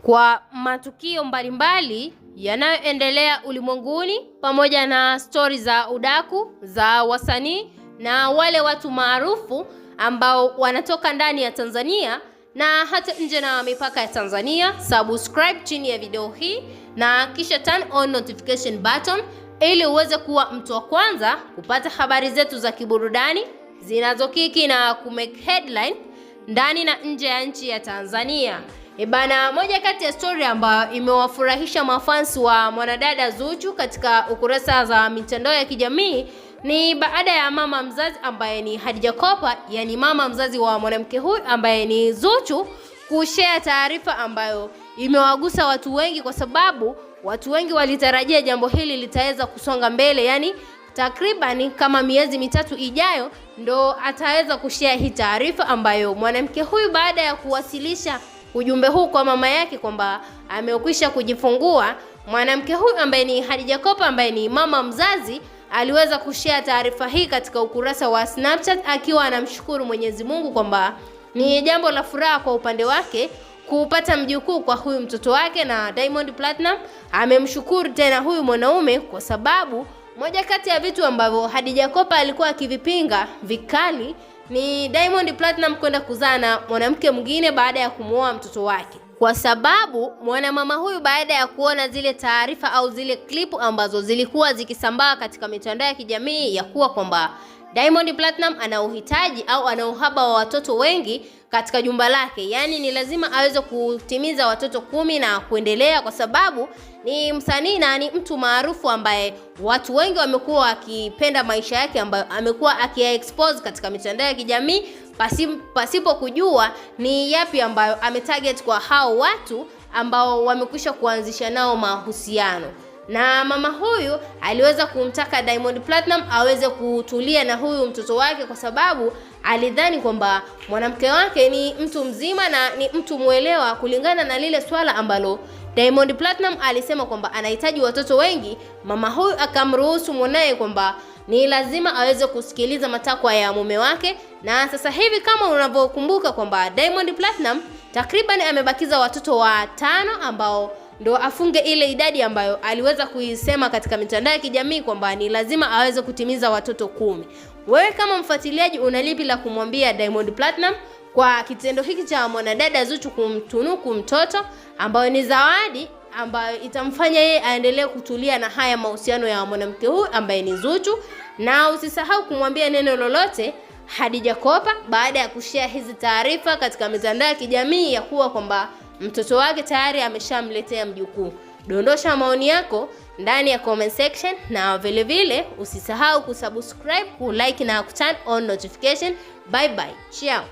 kwa matukio mbalimbali yanayoendelea ulimwenguni pamoja na stori za udaku za wasanii na wale watu maarufu ambao wanatoka ndani ya Tanzania na hata nje na mipaka ya Tanzania. Subscribe chini ya video hii na kisha turn on notification button ili uweze kuwa mtu wa kwanza kupata habari zetu za kiburudani zinazokiki na kumake headline ndani na nje ya nchi ya Tanzania. Bana, moja kati ya story ambayo imewafurahisha mafans wa mwanadada Zuchu katika ukurasa za mitandao ya kijamii ni baada ya mama mzazi ambaye ni Khadija Kopa, yani mama mzazi wa mwanamke huyu ambaye ni Zuchu, kushare taarifa ambayo imewagusa watu wengi, kwa sababu watu wengi walitarajia jambo hili litaweza kusonga mbele, yani takriban kama miezi mitatu ijayo ndo ataweza kushare hii taarifa ambayo mwanamke huyu baada ya kuwasilisha ujumbe huu kwa mama yake kwamba amekwisha kujifungua. Mwanamke huyu ambaye ni Khadija Kopa ambaye ni mama mzazi aliweza kushare taarifa hii katika ukurasa wa Snapchat akiwa anamshukuru Mwenyezi Mungu kwamba ni jambo la furaha kwa upande wake kupata mjukuu kwa huyu mtoto wake, na Diamond Platinum amemshukuru tena huyu mwanaume kwa sababu moja kati ya vitu ambavyo Khadija Kopa alikuwa akivipinga vikali ni Diamond Platinum kwenda kuzaa na mwanamke mwingine baada ya kumuoa mtoto wake, kwa sababu mwanamama huyu baada ya kuona zile taarifa au zile klipu ambazo zilikuwa zikisambaa katika mitandao ya kijamii ya kuwa kwamba Diamond Platinum ana uhitaji au ana uhaba wa watoto wengi katika jumba lake, yani ni lazima aweze kutimiza watoto 10 na kuendelea, kwa sababu ni msanii na ni mtu maarufu ambaye watu wengi wamekuwa wakipenda maisha yake ambayo amekuwa akiexpose katika mitandao ya kijamii pasipo kujua ni yapi ambayo ametarget kwa hao watu ambao wamekwisha kuanzisha nao mahusiano. Na mama huyu aliweza kumtaka Diamond Platinum aweze kutulia na huyu mtoto wake, kwa sababu alidhani kwamba mwanamke wake ni mtu mzima na ni mtu muelewa kulingana na lile swala ambalo Diamond Platinum alisema kwamba anahitaji watoto wengi. Mama huyu akamruhusu mwanae kwamba ni lazima aweze kusikiliza matakwa ya mume wake, na sasa hivi kama unavyokumbuka kwamba Diamond Platinum takriban amebakiza watoto 5 ambao ndo afunge ile idadi ambayo aliweza kuisema katika mitandao ya kijamii kwamba ni lazima aweze kutimiza watoto 10. Wewe kama mfuatiliaji unalipi la kumwambia Diamond Platinum kwa kitendo hiki cha mwanadada Zuchu kumtunuku mtoto ambayo ni zawadi ambayo itamfanya yeye aendelee kutulia na haya mahusiano ya mwanamke huyu ambaye ni Zuchu? Na usisahau kumwambia neno lolote Khadija Kopa baada ya kushare hizi taarifa katika mitandao ya kijamii ya kuwa kwamba mtoto wake tayari ameshamletea mjukuu. Dondosha maoni yako ndani ya comment section, na vile vile usisahau kusubscribe, kulike na kuturn on notification. Bye bye. Ciao.